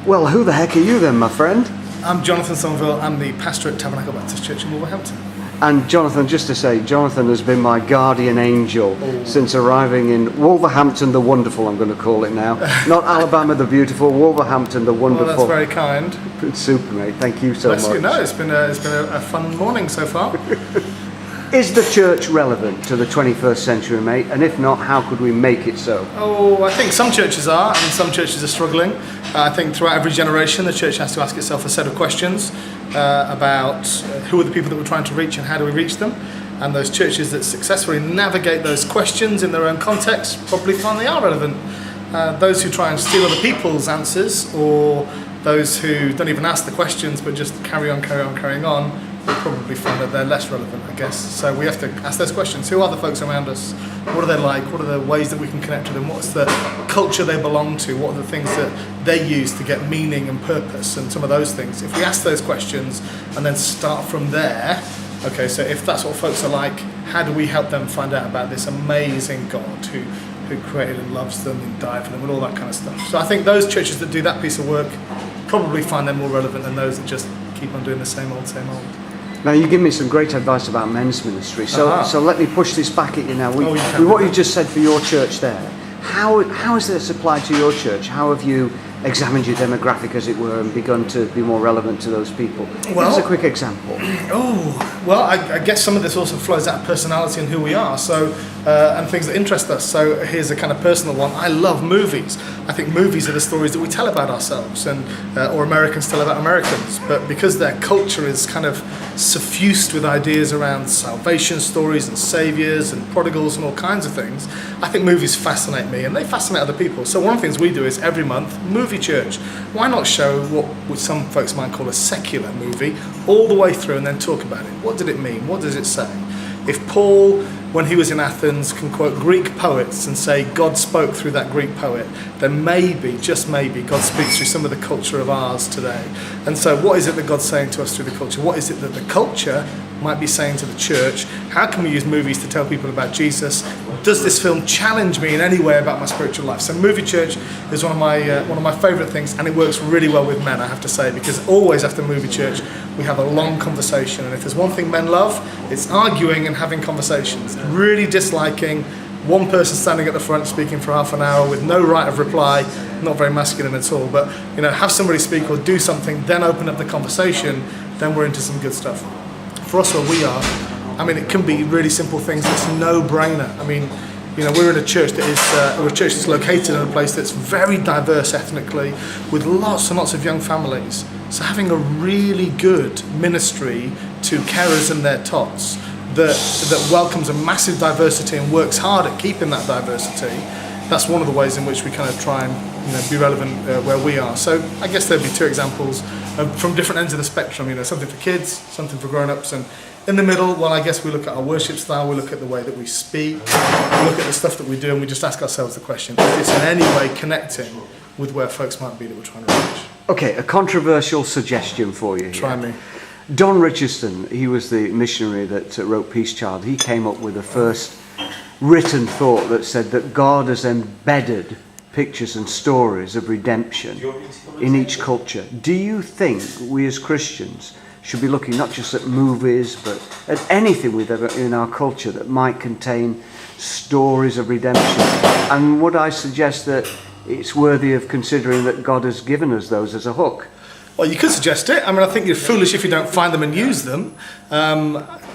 Well, who the heck are you then, my friend? I'm Jonathan Somerville. I'm the pastor at Tabernacle Baptist Church in Wolverhampton. And Jonathan, just to say, Jonathan has been my guardian angel since arriving in Wolverhampton the Wonderful, I'm going to call it now. Not Alabama the Beautiful, Wolverhampton the Wonderful. Well, that's very kind. It's super, mate. Thank you so much. You. No, it's been a fun morning so far. Is the church relevant to the 21st century, mate? And if not, how could we make it so? Oh, I think some churches are, and some churches are struggling. I think throughout every generation, the church has to ask itself a set of questions about who are the people that we're trying to reach and how do we reach them. And those churches that successfully navigate those questions in their own context probably find they are relevant. Those who try and steal other people's answers, or those who don't even ask the questions but just carrying on, will probably find that they're less relevant, I guess. So we have to ask those questions. Who are the folks around us? What are they like? What are the ways that we can connect with them? What's the culture they belong to? What are the things that they use to get meaning and purpose and some of those things? If we ask those questions and then start from there, okay, so if that's what folks are like, how do we help them find out about this amazing God who created and loves them and died for them and all that kind of stuff? So I think those churches that do that piece of work probably find them more relevant than those that just keep on doing the same old. Now, you give me some great advice about men's ministry, so let me push this back at you now. With what you just said for your church there, how is this applied to your church? How have you examined your demographic, as it were, and begun to be more relevant to those people? Give us a quick example. I guess some of this also flows out of personality and who we are, and things that interest us. So here's a kind of personal one. I love movies. I think movies are the stories that we tell about ourselves, or Americans tell about Americans. But because their culture is kind of suffused with ideas around salvation stories and saviors and prodigals and all kinds of things, I think movies fascinate me and they fascinate other people. So one of the things we do is every month, movie church. Why not show what some folks might call a secular movie all the way through and then talk about it? What did it mean? What does it say? If Paul, when he was in Athens, can quote Greek poets and say God spoke through that Greek poet, then maybe, just maybe, God speaks through some of the culture of ours today. And so what is it that God's saying to us through the culture? What is it that the culture might be saying to the church? How can we use movies to tell people about Jesus? Does this film challenge me in any way about my spiritual life? So movie church is one of my favourite things, and it works really well with men, I have to say, because always after movie church we have a long conversation, and if there's one thing men love, it's arguing and having conversations. Really disliking one person standing at the front speaking for half an hour with no right of reply, not very masculine at all, but have somebody speak or do something, then open up the conversation, then we're into some good stuff. For us where we are, it can be really simple things. It's no-brainer. We're in a church that's located in a place that's very diverse ethnically, with lots and lots of young families. So having a really good ministry to carers and their tots that welcomes a massive diversity and works hard at keeping that diversity, that's one of the ways in which we kind of try and be relevant where we are. So I guess there'd be two examples from different ends of the spectrum. Something for kids, something for grown-ups, and in the middle, well, I guess we look at our worship style, we look at the way that we speak, we look at the stuff that we do, and we just ask ourselves the question, if it's in any way connecting with where folks might be that we're trying to reach. Okay, a controversial suggestion for you here. Try me. Don Richardson, he was the missionary that wrote Peace Child. He came up with the first written thought that said that God has embedded pictures and stories of redemption in each culture. Do you think we as Christians should be looking not just at movies, but at anything we've ever in our culture that might contain stories of redemption? And would I suggest that it's worthy of considering that God has given us those as a hook? Well, you could suggest it. I think you're foolish if you don't find them and use them.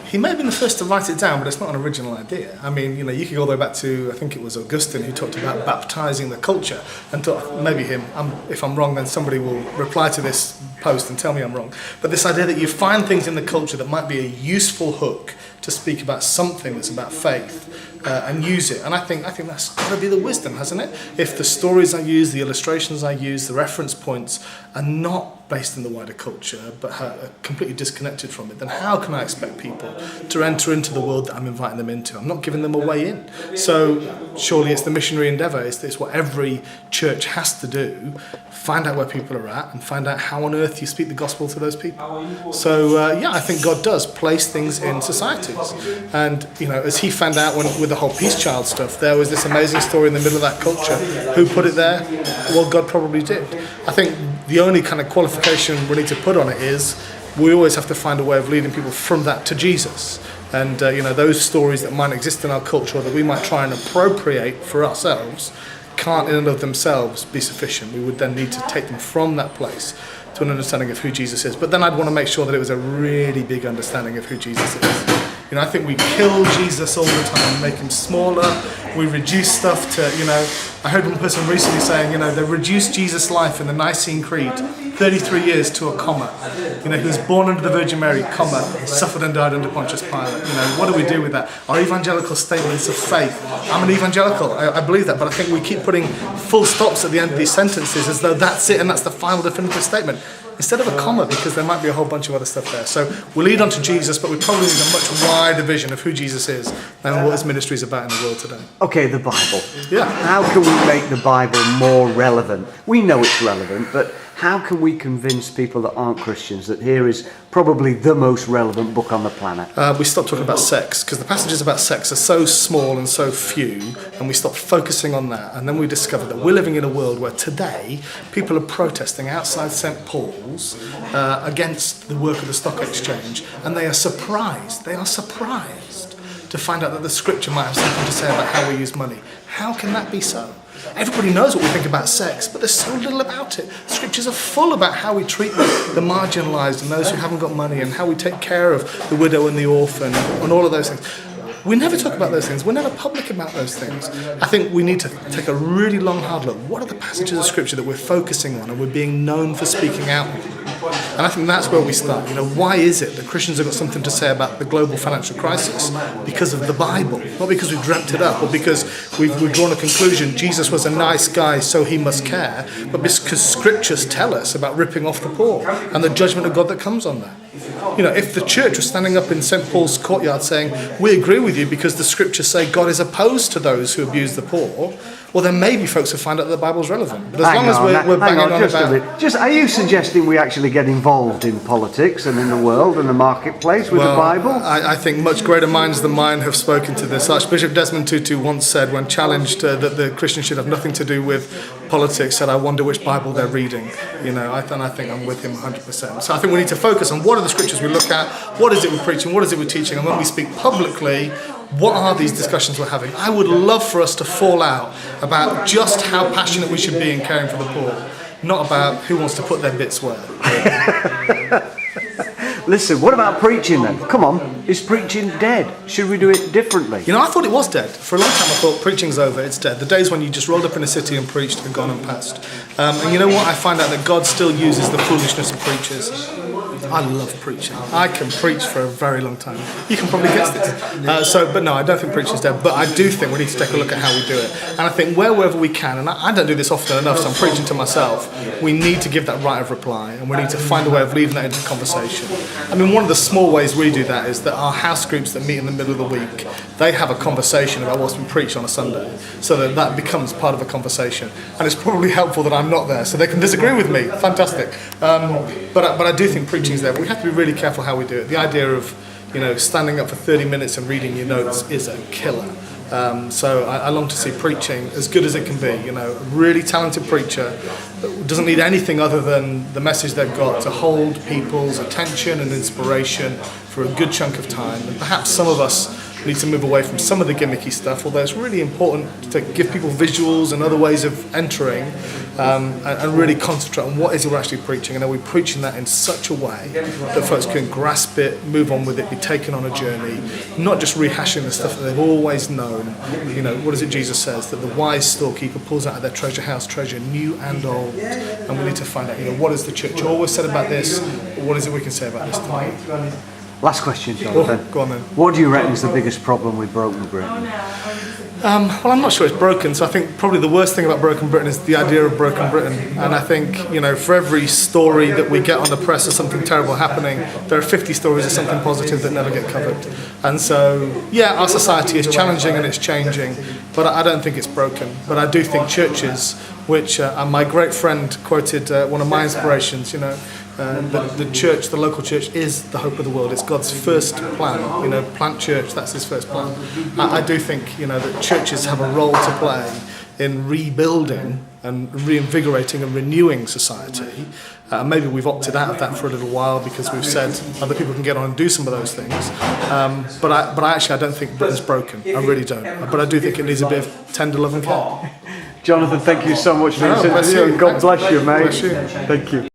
He may have been the first to write it down, but it's not an original idea. You could go all the way back to, I think it was Augustine, who talked about baptizing the culture, and maybe him. If I'm wrong, then somebody will reply to this post and tell me I'm wrong. But this idea that you find things in the culture that might be a useful hook to speak about something that's about faith, and use it. And I think that's got to be the wisdom, hasn't it? If the stories I use, the illustrations I use, the reference points are not based in the wider culture, but are completely disconnected from it, then how can I expect people to enter into the world that I'm inviting them into? I'm not giving them a way in. So surely it's the missionary endeavour. It's what every church has to do. Find out where people are at and find out how on earth you speak the gospel to those people. So I think God does place things in societies. And as he found out with the whole Peace Child stuff, there was this amazing story in the middle of that culture. Who put it there? Well, God probably did. I think The only kind of qualification we need to put on it is we always have to find a way of leading people from that to Jesus. And those stories that might exist in our culture or that we might try and appropriate for ourselves can't in and of themselves be sufficient. We would then need to take them from that place to an understanding of who Jesus is. But then I'd want to make sure that it was a really big understanding of who Jesus is. I think we kill Jesus all the time, make him smaller. We reduce stuff to, I heard one person recently saying, they reduced Jesus' life in the Nicene Creed 33 years to a comma. He was born under the Virgin Mary, comma, suffered and died under Pontius Pilate. What do we do with that? Our evangelical statements of faith. I'm an evangelical, I believe that, but I think we keep putting full stops at the end of these sentences as though that's it and that's the final definitive statement, instead of a comma, because there might be a whole bunch of other stuff there. So we lead on to Jesus, but we probably need a much wider vision of who Jesus is and what his ministry is about in the world today. Okay, the Bible. Yeah. How can we make the Bible more relevant? We know it's relevant, but how can we convince people that aren't Christians that here is probably the most relevant book on the planet? We stop talking about sex, because the passages about sex are so small and so few, and we stop focusing on that, and then we discover that we're living in a world where today people are protesting outside St. Paul's against the work of the stock exchange, and they are surprised to find out that the scripture might have something to say about how we use money. How can that be so? Everybody knows what we think about sex, but there's so little about it. The scriptures are full about how we treat the marginalised and those who haven't got money, and how we take care of the widow and the orphan and all of those things. We never talk about those things. We're never public about those things. I think we need to take a really long, hard look. What are the passages of scripture that we're focusing on and we're being known for speaking out on? And I think that's where we start. Why is it that Christians have got something to say about the global financial crisis? Because of the Bible. Not because we've dreamt it up or because we've drawn a conclusion, Jesus was a nice guy, so he must care, but because scriptures tell us about ripping off the poor and the judgment of God that comes on that. If the church was standing up in St. Paul's courtyard saying, we agree with you because the scriptures say God is opposed to those who abuse the poor, well, then maybe folks will find out that the Bible's relevant. But as long as we're banging on about... Are you suggesting we actually get involved in politics and in the world and the marketplace with the Bible? I think much greater minds than mine have spoken to this. Archbishop Desmond Tutu once said, when challenged that the Christians should have nothing to do with politics, said, I wonder which Bible they're reading. I think I'm with him 100%. So I think we need to focus on what are the scriptures we look at, what is it we're preaching, what is it we're teaching, and when we speak publicly, what are these discussions we're having? I would love for us to fall out about just how passionate we should be in caring for the poor, not about who wants to put their bits where. Listen, what about preaching then? Come on, is preaching dead? Should we do it differently? I thought it was dead. For a long time I thought preaching's over, it's dead. The days when you just rolled up in a city and preached are gone and past. And you know what? I find out that God still uses the foolishness of preachers. I love preaching. I can preach for a very long time. You can probably guess this. But no, I don't think preaching's dead. But I do think we need to take a look at how we do it. And I think wherever we can, and I don't do this often enough, so I'm preaching to myself, we need to give that right of reply, and we need to find a way of leading that into conversation. I mean, one of the small ways we do that is that our house groups that meet in the middle of the week, they have a conversation about what's been preached on a Sunday, so that becomes part of a conversation. And it's probably helpful that I'm not there, so they can disagree with me. Fantastic. But I do think preaching's there. But we have to be really careful how we do it. The idea of standing up for 30 minutes and reading your notes is a killer. So I long to see preaching as good as it can be. A really talented preacher doesn't need anything other than the message they've got to hold people's attention and inspiration for a good chunk of time. And perhaps some of us need to move away from some of the gimmicky stuff, although it's really important to give people visuals and other ways of entering and really concentrate on what is it we're actually preaching, and are we preaching that in such a way that folks can grasp it, move on with it, be taken on a journey, not just rehashing the stuff that they've always known. What is it Jesus says? That the wise storekeeper pulls out of their treasure house treasure new and old, and we need to find out, what has the church always said about this, or what is it we can say about this tonight? Last question, Jonathan. Go on then. What do you reckon is the biggest problem with broken Britain? Well, I'm not sure it's broken, so I think probably the worst thing about broken Britain is the idea of broken Britain. And I think, for every story that we get on the press of something terrible happening, there are 50 stories of something positive that never get covered. And so, yeah, our society is challenging and it's changing, but I don't think it's broken. But I do think churches, which my great friend quoted one of my inspirations, the church, the local church, is the hope of the world. It's God's first plan. Plant church, that's his first plan. I do think, that churches have a role to play in rebuilding and reinvigorating and renewing society. Maybe we've opted out of that for a little while because we've said other people can get on and do some of those things. But I actually don't think Britain's broken. I really don't. But I do think it needs a bit of tender love and care. Jonathan, thank you so much for this interview. God bless you, mate. Bless you. Thank you.